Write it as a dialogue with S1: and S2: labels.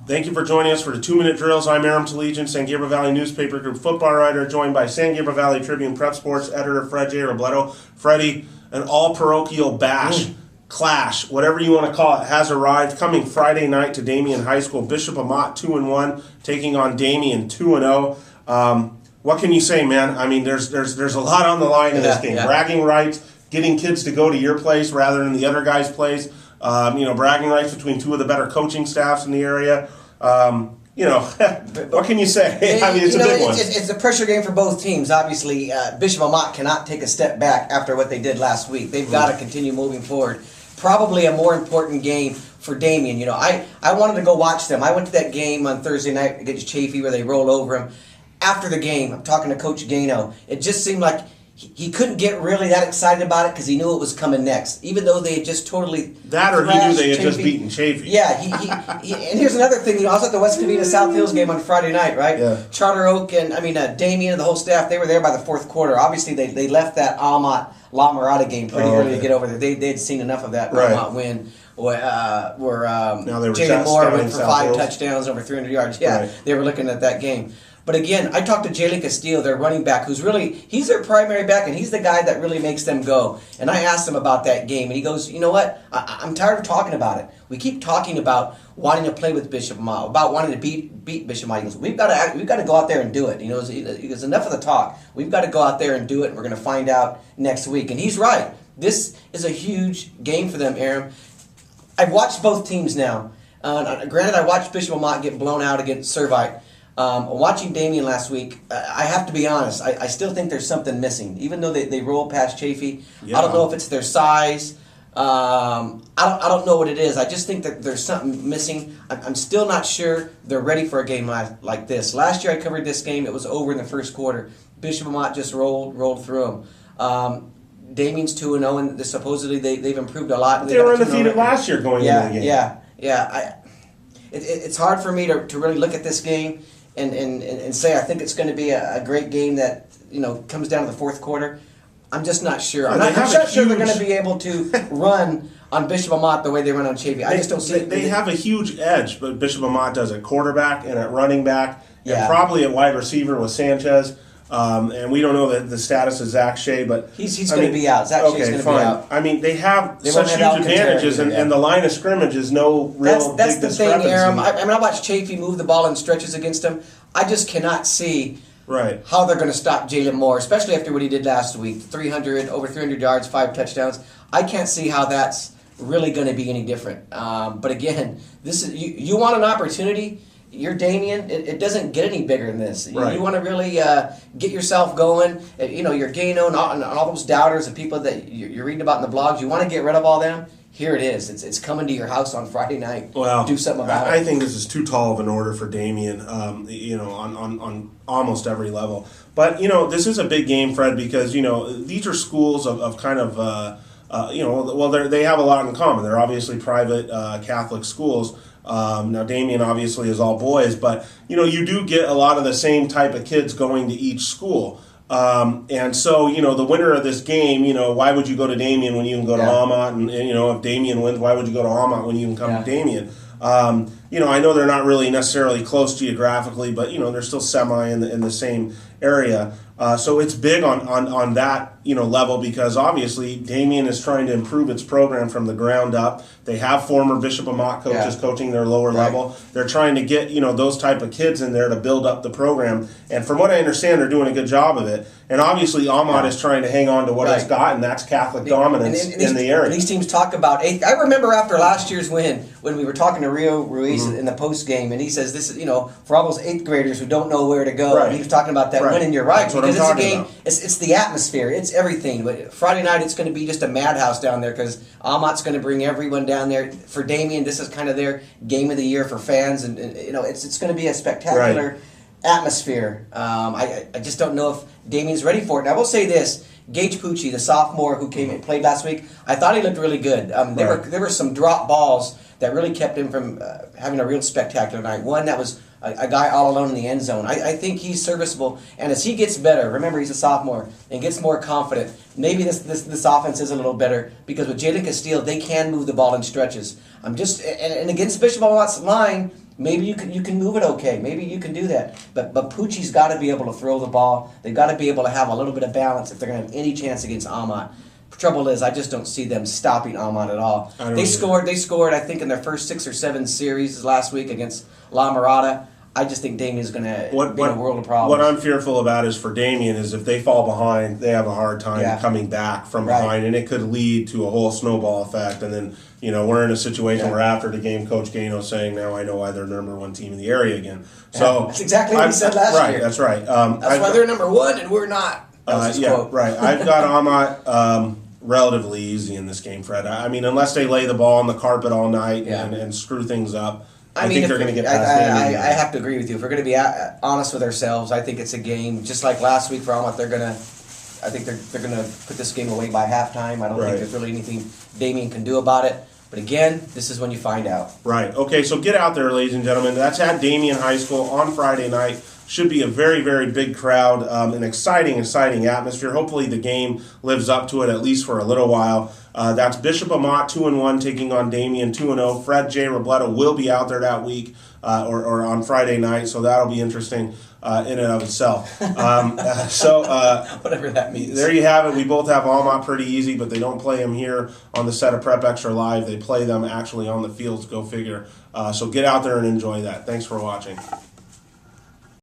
S1: Thank you for joining us for the 2-minute drills. I'm Aram Talegian, San Gabriel Valley Newspaper Group football writer, joined by San Gabriel Valley Tribune Prep Sports editor Fred J. Robledo. Freddie, an all-parochial bash, clash, whatever you want to call it, has arrived. Coming Friday night to Damien High School. Bishop Amat 2-1, taking on Damien 2-0. What can you say, man? I mean, there's a lot on the line in this game. Yeah. Bragging rights, getting kids to go to your place rather than the other guy's place. Bragging rights between two of the better coaching staffs in the area. What can you say? I mean, it's a big one.
S2: It's a pressure game for both teams. Obviously, Bishop Amat cannot take a step back after what they did last week. They've got to continue moving forward. Probably a more important game for Damien. I wanted to go watch them. I went to that game on Thursday night against Chaffee where they rolled over him. After the game, I'm talking to Coach Gano. It just seemed like he couldn't get really that excited about it because he knew it was coming next, even though they had just totally
S1: that, or he knew they had just beaten Chaffee.
S2: Yeah, he and here's another thing. I was at the West Covina South Hills game on Friday night, right? Yeah. Charter Oak and Damien and the whole staff, they were there by the fourth quarter. Obviously, they left that Amat La Mirada game pretty early to get over there. They'd seen enough of that Amat win. Where Jalen Moore went for 5 touchdowns, over 300 yards. Yeah, right. They were looking at that game. But again, I talked to Jalen Castillo, their running back, he's their primary back, and he's the guy that really makes them go. And I asked him about that game, and he goes, you know what? I'm tired of talking about it. We keep talking about wanting to play with Bishop Amat, about wanting to beat Bishop Amat. He goes, we've got to go out there and do it. He goes, enough of the talk. We've got to go out there and do it, and we're going to find out next week. And he's right. This is a huge game for them, Aram. I've watched both teams now. Granted, I watched Bishop Amat get blown out against Servite. Watching Damien last week, I have to be honest, I still think there's something missing. Even though they roll past Chaffee, I don't know if it's their size. I don't know what it is. I just think that there's something missing. I'm still not sure they're ready for a game like this. Last year I covered this game. It was over in the first quarter. Bishop Amat just rolled through them. Damien's 2-0, and supposedly they've improved a lot.
S1: They were undefeated last year going into the game.
S2: Yeah. It's hard for me to really look at this game and say I think it's going to be a great game that comes down to the fourth quarter. I'm just not sure. I'm not sure they're going to be able to run on Bishop Amat the way they run on Chaffee. I just don't see it.
S1: They have a huge edge, but Bishop Amat does at quarterback and at running back and probably at wide receiver with Sanchez. And we don't know the status of Zach Shea, but
S2: he's going to be out. Zach Shea's going to be out.
S1: I mean, they have such huge advantages, and the line of scrimmage is no real
S2: that's
S1: big
S2: the
S1: discrepancy.
S2: thing, Aram. I watched Chaffee move the ball in stretches against him. I just cannot see how they're going to stop Jalen Moore, especially after what he did last week. Over 300 yards, 5 touchdowns. I can't see how that's really going to be any different. But again, this is you want an opportunity. You're Damien. It doesn't get any bigger than this. You want to really get yourself going. You're Gano and all those doubters and people that you're reading about in the blogs. You want to get rid of all them. Here it is. It's coming to your house on Friday night.
S1: Well,
S2: do something about it.
S1: I think this is too tall of an order for Damien. On almost every level. But this is a big game, Fred, because these are schools of kind of they have a lot in common. They're obviously private Catholic schools. Now Damien obviously is all boys, but you do get a lot of the same type of kids going to each school. And so, the winner of this game, why would you go to Damien when you can go to Amat? And if Damien wins, why would you go to Amat when you can come to Damien? I know they're not really necessarily close geographically, but they're still semi in the same area. So it's big on that level, because obviously Damien is trying to improve its program from the ground up. They have former Bishop Amat coaches coaching their lower level. They're trying to get those type of kids in there to build up the program. And from what I understand, they're doing a good job of it. And obviously Amat is trying to hang on to what it's got, and that's Catholic dominance in the area.
S2: These teams talk about I remember after last year's win when we were talking to Rio Ruiz in the post game, and he says this is for all those 8th graders who don't know where to go. And he was talking about that win, and you're right.
S1: That's what I'm talking about.
S2: It's the atmosphere. It's everything. But Friday night, it's going to be just a madhouse down there because Amat's going to bring everyone down there. For Damien, this is kind of their game of the year for fans, and it's going to be a spectacular atmosphere. I just don't know if Damien's ready for it. And I will say this: Gage Pucci, the sophomore who came and played last week, I thought he looked really good. There were some drop balls that really kept him from having a real spectacular night. One that was a guy all alone in the end zone. I think he's serviceable, and as he gets better, remember he's a sophomore, and gets more confident, maybe this offense is a little better, because with Jalen Castillo, they can move the ball in stretches. And against Bishop Amat's line, Maybe you can move it okay. Maybe you can do that. But Pucci's got to be able to throw the ball. They've got to be able to have a little bit of balance if they're going to have any chance against Amat. Trouble is, I just don't see them stopping Amat at all. They scored, I think, in their first 6 or 7 series last week against La Mirada. I just think Damien's going to be in a world of problems.
S1: What I'm fearful about is for Damien is if they fall behind, they have a hard time coming back from behind, and it could lead to a whole snowball effect. And then, we're in a situation where after the game, Coach Gano's saying, now I know why they're number 1 team in the area again. So
S2: that's exactly what he said last year.
S1: Right, that's right.
S2: That's why they're number 1 and we're not. That was his quote.
S1: Right. I've got Amat relatively easy in this game, Fred. I mean, unless they lay the ball on the carpet all night and screw things up, I think they're going to get past Damien.
S2: I have to agree with you. If we're going to be honest with ourselves, I think it's a game just like last week for Amat. I think they're going to put this game away by halftime. I don't think there's really anything Damien can do about it. But again, this is when you find out.
S1: Right. Okay, so get out there, ladies and gentlemen. That's at Damien High School on Friday night. Should be a very, very big crowd, an exciting atmosphere. Hopefully the game lives up to it, at least for a little while. That's Bishop Amat 2-1 taking on Damien 2-0. Fred J. Robledo will be out there that week or on Friday night, so that'll be interesting in and of itself.
S2: Whatever that means.
S1: There you have it. We both have Amat pretty easy, but they don't play them here on the set of Prep Extra Live. They play them actually on the fields. Go figure. So get out there and enjoy that. Thanks for watching.